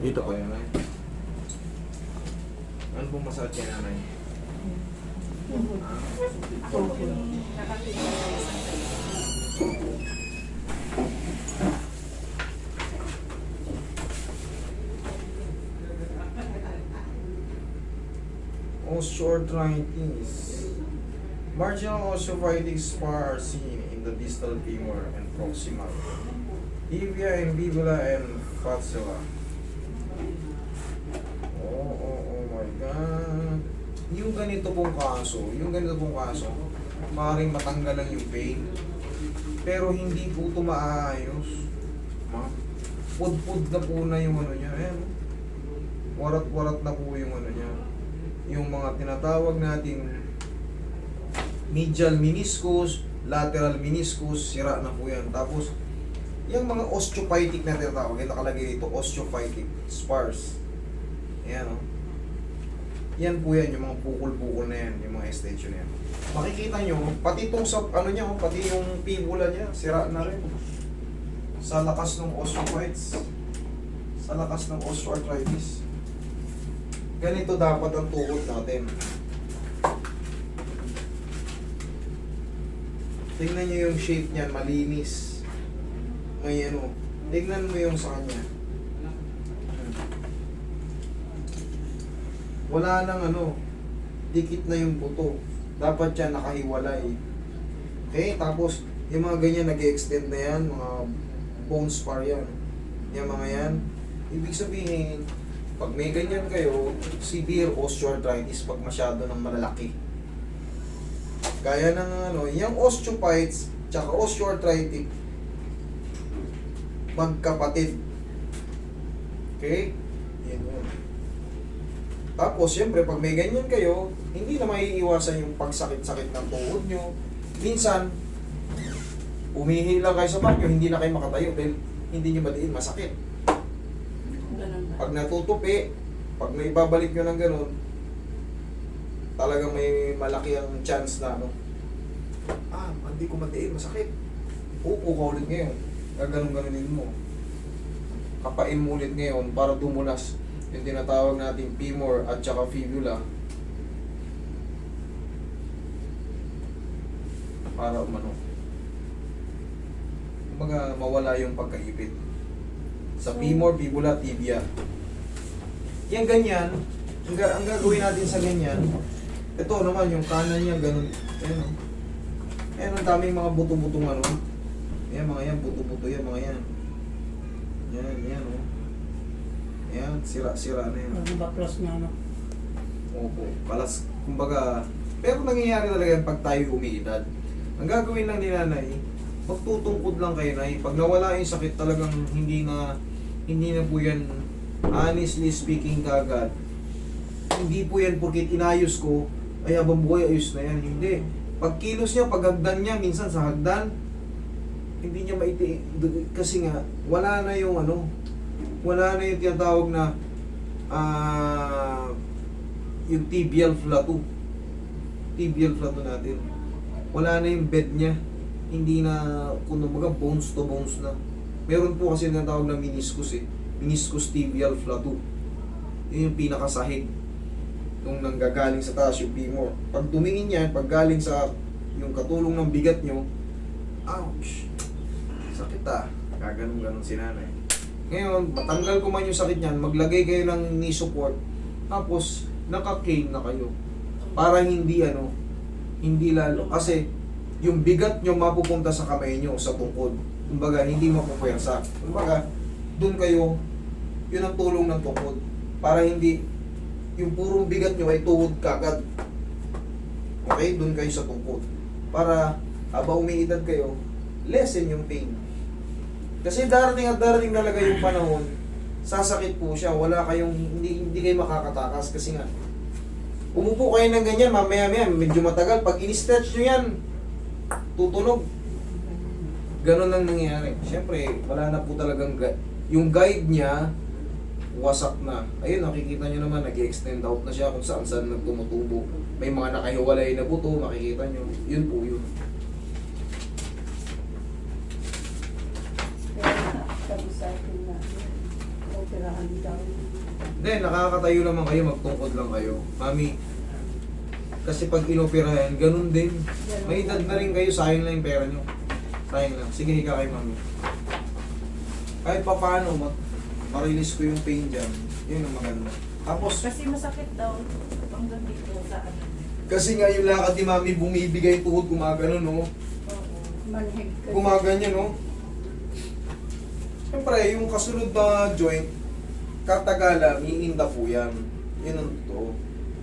Dito po. Okay, nanay. Ano pong masakit kay nanay? Osteoarthritis. Marginal osteophytic spar seen in the distal femur and proximal. Tibia and fibula and fascia. Oh my God. Yung ganito pong kaso, maaaring matanggalan yung pain. Pero hindi po ito maayos. Pud-pud na po na yung ano niya. Ayan. Warat-warat na po yung ano niya. Yung mga tinatawag nating medial meniscus, lateral meniscus, sira na po yan. Tapos, yung mga osteophytic na tinatawag, yung nakalagay dito, osteophytic spars. Ayan o. Yan po yan, yung mga bukol-bukol na yan, yung mga extension na yan. Makikita nyo, pati itong sa, ano niya, pati yung fibula niya, sira na rin. Sa lakas ng osteophytes. Sa lakas ng osteoarthritis. Ganito dapat ang tuhod natin. Tingnan nyo yung shape niyan, malinis. May ano, tingnan mo yung sa kanya. Wala nang ano, dikit na yung buto. Dapat yan nakahiwalay. Okay, tapos yung mga ganyan nag-extend na yan, mga bone spar yan. Yung mga yan, ibig sabihin, pag may ganyan kayo, severe osteoarthritis pag masyado ng malalaki. Gaya ng ano, yung osteophytes, tsaka osteoarthritic, magkapatid. Okay? Yan yun. Tapos, siyempre, pag may ganyan kayo, hindi na maiiwasan yung pagsakit-sakit ng tuhod nyo. Minsan, umihi lang kayo sa banyo, hindi na kayo makatayo dahil hindi nyo madiin, masakit. Pag natutupi, pag may babalik nyo ng ganun, talagang may malaki ang chance na ano, hindi ko madiin, masakit. Upo ka ulit ngayon, gaganong-ganunin mo. Kapain mo ulit ngayon para dumulas yung tinatawag nating femur at saka fibula para umano. Kumbaga mawala yung pagkaipit sa femur, fibula, tibia. Yung ganyan, ang gagawin natin sa ganyan, ito naman yung kanan niya ganun. Ayan o. Ayan ang daming mga buto-butong ano. Ayan mga yan, buto-buto yan mga yan. Yan o. Ayan, sira-sira na yan. Ano ba plus na ano? Opo, kalas, kumbaga, pero nangyayari talaga yan pag tayo umiidad. Ang gagawin lang ni nanay, magtutungkod lang kayo na pag nawala yung sakit talagang hindi na po yan, honestly speaking kagad, hindi po yan porque inayos ko, ay habang buhay ayos na yan, hindi. Pag kilos niya, pag hagdan niya, minsan sa hagdan, hindi niya maiti, kasi nga, wala na yung ano, wala na yung tinatawag na yung tibial plateau natin, wala na yung bed niya, hindi na kumbaga bones to bones na. Meron po kasi tinatawag na meniscus meniscus tibial plateau, yun yung pinakasahig nung nanggagaling sa taas yung femur. Pag tumingin yan, pag galing sa yung katulong ng bigat nyo, ouch, sakit gaganong-ganon si nanay. Ngayon, matanggal ko man yung sakit niyan, maglagay kayo ng knee support, tapos naka-cane na kayo. Para hindi hindi lalo. Kasi yung bigat nyo mapupunta sa kamay nyo, sa tungkod. Kumbaga, hindi mapupwersa. Kumbaga, dun kayo, yun ang tulong ng tungkod. Para hindi, yung purong bigat nyo ay tuhod kagad. Okay? Dun kayo sa tungkod. Para, habang umiidad kayo, lessen yung pain. Kasi darating at darating talaga yung panahon, sasakit po siya, wala kayong, hindi kayo makakatakas kasi nga, umupo kayo ng ganyan, mamaya-maya, medyo matagal, pag in-stretch nyo yan, tutunog. Ganon lang nangyayari. Siyempre, wala na po talagang, yung guide niya, wasak na. Ayun, nakikita nyo naman, nag-extend out na siya kung saan-saan nagtumutubo. May mga nakahiwalay na buto, makikita nyo. Yun po yun. Operahan daw. Hindi, nakakatayo naman kayo, magtungkod lang kayo. Mami, kasi pag inoperahan, ganun din. May edad na rin kayo, sayang lang yung pera nyo. Sayang lang. Sige, higa kayo, mami. Kahit pa paano, ma-release ko yung pain dyan. Yun ang maganda. Tapos, Kasi masakit daw. Hanggang dito sa ano. kasi nga yung lakad ni mami, bumibigay tuhod, gumagano, no? Oo. Manhig kasi. Gumaganyan, no? Siyempre, yung kasunod na joint, katagalan, iinda po yan. Yun ang totoo.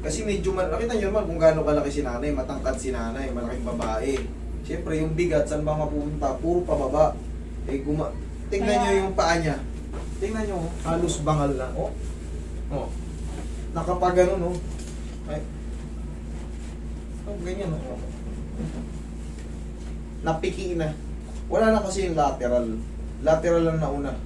Kasi medyo, nakita nyo naman kung gaano kalaki si nanay, matangkad si nanay, malaking babae. Siyempre, yung bigat, saan ba mapupunta? Puro pababa. Tingnan nyo yung paa niya. Tingnan nyo, halos bangal na. Oh. Oh. Nakapagano, no? Ay. Oh, ganyan, no? Napiki na. Wala na kasi yung lateral. Lateral lang nauna.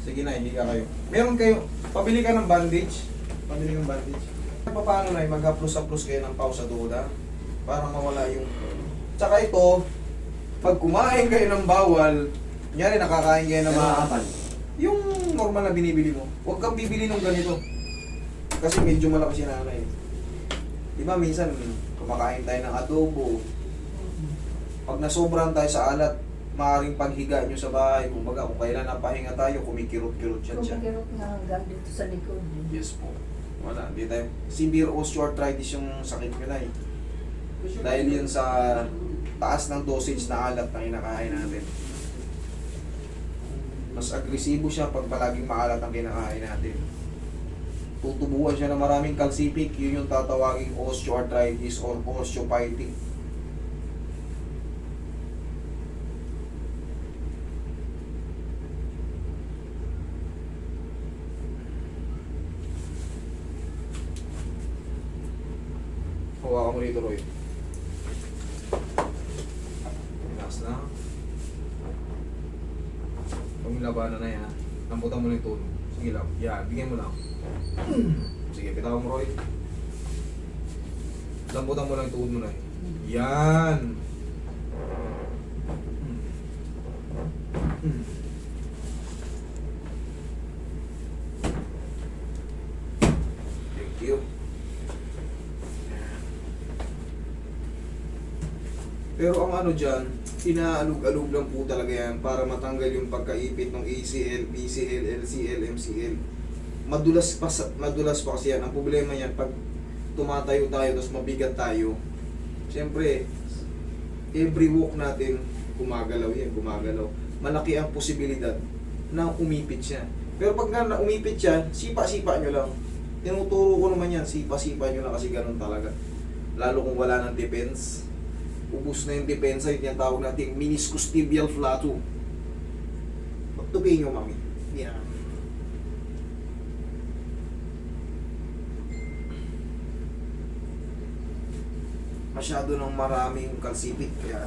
Sige na, higa kayo. Meron kayo, pabili ka ng bandage. Pabili ng bandage. Paano na, mag-haplos-haplos kayo ng pau sa duda para mawala yung... Tsaka ito, pag kumain kayo ng bawal, nyari nakakain kayo ng mga kapal. Yung normal na binibili mo, huwag kang bibili ng ganito. Kasi medyo malaki si nanay. Di ba minsan, kumakain tayo ng adobo. Pag nasobrahan tayo sa alat, maaaring paghiga nyo sa bahay. Kumbaga, kung kailan napahinga tayo, kumikirot-kirot yan siya. Kumagirot na hanggang dito sa likod. Yes po. Wala, hindi tayo. Severe osteoarthritis yung sakit nyo na eh. Dahil yan sa taas ng dosage na alat na kinakain natin. Mas agresibo siya pag palaging maalat ang kinakain natin. Tutubuan siya ng maraming calcific, yun yung tatawaging osteoarthritis or osteophytic. Hawakan mo dito, Roy. Relax na. Labanan na yan, ha? Lambutan mo lang yung tono. Sige lang. Yan, bigyan mo lang. Sige, pitawan mo, Roy. Lambutan mo lang yung tuhod mo na. Yan. Thank you. Pero ang ano dyan, inaalog-alog lang po talaga yan para matanggal yung pagkaipit ng ACL, PCL, LCL, MCL. Madulas pa kasi yan. Ang problema yan, pag tumatayo tayo tapos mabigat tayo, siyempre, every walk natin, gumagalaw yan, gumagalaw. Malaki ang posibilidad na umipit siya. Pero pag na umipit siya, sipa-sipa nyo lang. Tinuturo ko naman yan, sipa-sipa nyo lang kasi ganun talaga. Lalo kung wala ng defense. Ubus na yung depensa, yun yung tawag natin meniscus tibial flato. Magtupi nyo, mami. Yan. Masyado ng maraming calcific, kaya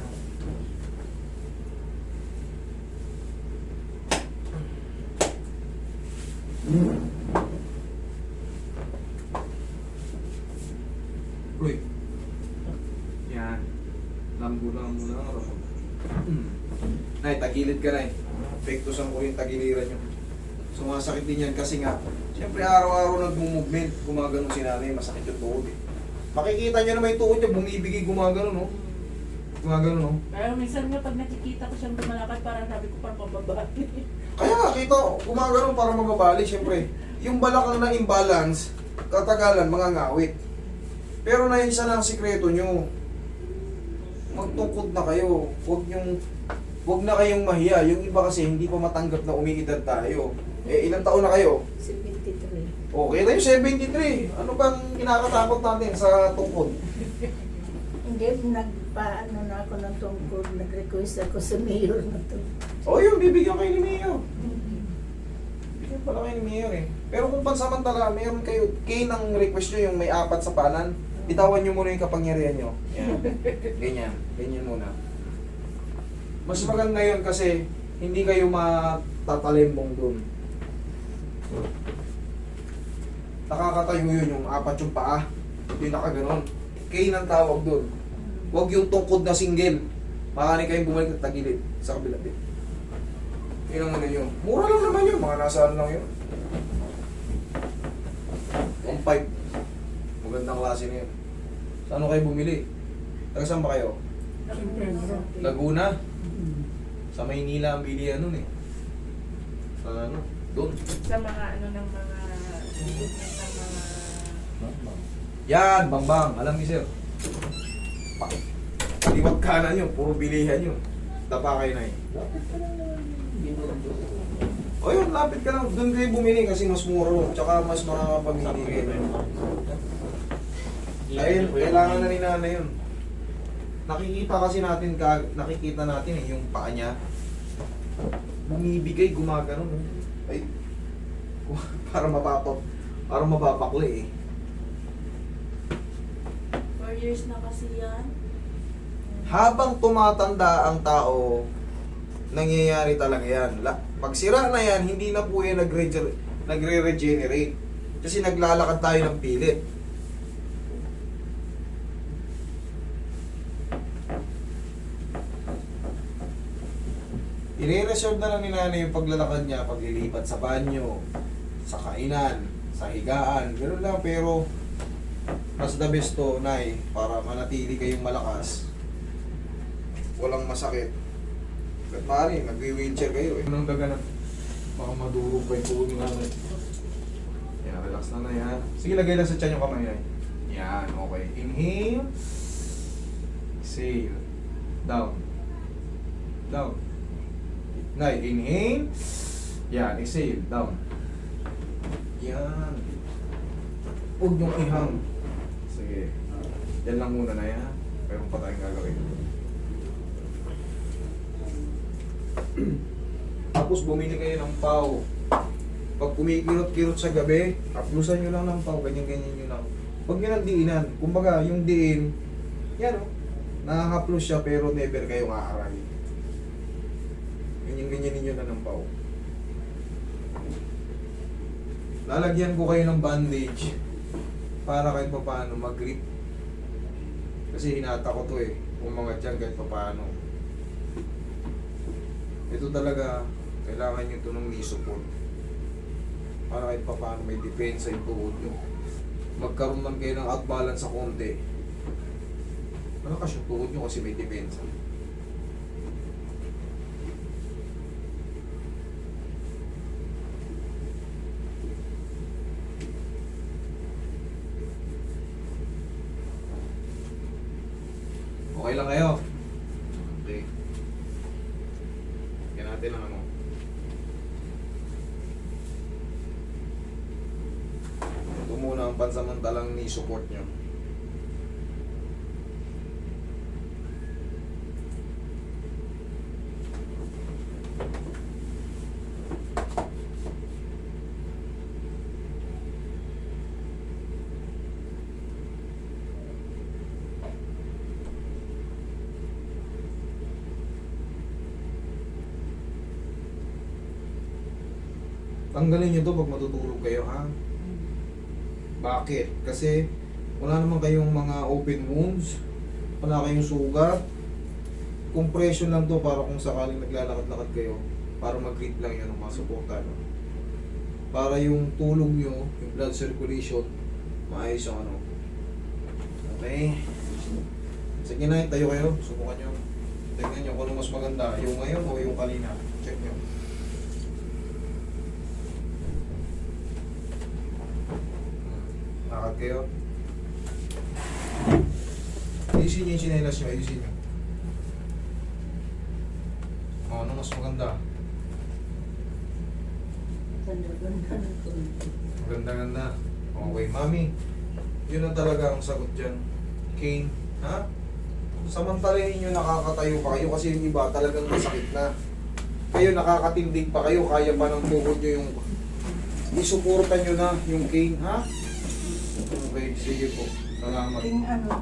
Uy. Yan. Lambulan mo lang. Nay, tagilid ka, Nay. Pektusan ko yung tagiliran nyo. Sumasakit din yan kasi nga, siyempre araw-araw nagmo-movement, gumagano si nanay, masakit yung tuhod eh. Makikita nyo naman yung tuhod niya, bumibigay, gumagano, no? Gumagano, no? Pero minsan nga pag nakikita ko siyang lumalakad, parang sabi ko parang pababali. Kaya nga, kita, gumagano para mababali, siyempre. Yung balakang na imbalance, katagalan, mga ngawit. Pero na yun siya na ang sikreto nyo. Magtungkod na kayo. Huwag na kayong mahiya. Yung iba kasi hindi pa matanggap na umiidad tayo. Eh, ilang taon na kayo? 73. Okay tayo, 73. Ano bang kinakatakot natin sa tungkod? Hindi, nagpaano na ako ng tungkod. Nag-request ako sa mayor na to. O yun, bibigyan kayo ni Mayor. Bibigyan pala kayo ni Mayor eh. Pero kung pansamantala, mayroon kayo, ng request nyo yung may 4 sa panan, bitawan nyo muna yung kapangyarihan nyo. Yan. Ganyan. Ganyan muna. Mas maganda yun kasi hindi kayo matatalimbong dun. Nakakatayo yun yung 4 yung paa. Yung nakaganon. K ng tawag dun. Huwag yung tungkod na single. Makani kayong bumalik na tagilid sa kabila din. Yun ang ano yun. Mura lang naman yun. Mga nasa ano lang yun. 1.5. Magandang klase na yun. Saan kayo bumili? Taga saan ba kayo? San Pedro. Laguna? Sa Maynila ang bilihan nun eh. Sa ano? Doon. Sa mga ano ng mga equipment ng mga Yan, Bangbang. Alam niyo sir. Liwat kanan yun. Puro bilihan yun. Tapa kayo na eh. O yun, lapit ka lang. Doon kayo bumili kasi mas mura. Tsaka mas makakapamili kayo. Ayun, kailangan na ni nanay yun. Nakikita kasi natin, nakikita natin eh, yung paa niya. Bumibigay, gumagano. Ay, para mapapakli eh. 4 years na kasi yan. Habang tumatanda ang tao, nangyayari talaga yan. Pag sira na yan, hindi na po yan nagre-regenerate. Kasi naglalakad tayo ng pilit. I-reserve na lang ni nanay yung paglalakad niya, paglilipat sa banyo, sa kainan, sa higaan, gano'n lang. Pero mas the best to, nay, para manatili kayong malakas, walang masakit. At maaari, nag-wheelchair kayo eh. Anong daga na? Baka madurog pa yung tuhod ng nanay. Yan, relax na na yan. Sige, lagay lang sa tiyan yung kamay, nay. Yan, okay. Inhale. Exhale. Down. Down. Nay, inhale. Yan, exhale. Down. Yan. Huwag niyong ihang. Sige. Yan lang muna na yan. Meron pa tayong gagawin. Tapos bumili kayo ng pau. Pag kumikirot-kirot sa gabi, aplusan nyo lang ng pau. Ganyan-ganyan nyo lang. Huwag nyo ng diinan. Kumbaga, yung diin, yan o. Nakaka-plus siya pero never kayong aaral. Ganyan-ganyan ninyo na ng pau. Lalagyan ko kayo ng bandage para kahit pa paano mag-grip. Kasi hinata ko to eh. Kung mga dyan kahit pa paano. Ito talaga, kailangan nyo ito ng knee support. Para kahit pa paano may depensa yung tuhod nyo. Magkaroon man kayo ng outbalance sa konti. Malakas yung tuhod nyo kasi may depensa. Okay lang kayo? Okay. Yan natin ang ano. Ito muna ang pansamantalang knee support nyo. Tanggalin nyo to pag matutulog kayo, ha? Bakit? Kasi wala naman kayong mga open wounds, wala kayong sugat. Compression lang to para kung sakaling naglalakad-lakad kayo, para mag-grip lang yun ng mga suporta. No? Para yung tulog nyo, yung blood circulation, maayos yung ano. Okay? Sige na, tayo kayo. Subukan nyo. Tignan nyo kung ano mas maganda, yung ngayon o yung kanina. Check nyo. Lakad kayo. Ayusin nyo yung sinelas nyo, ayusin nyo. Ano mas maganda? Ganda-ganda ng konti. Maganda-ganda. Okay, mami. Yun ang talaga ang sagot dyan. Cane, ha? Samantalahin nyo nakakatayo pa kayo kasi yung iba talagang masakit na. Kayo nakakatindig pa kayo, kaya pa ng tuhod nyo yung isuportan nyo na yung cane, ha? Okay, sige po. Salamat. King ano,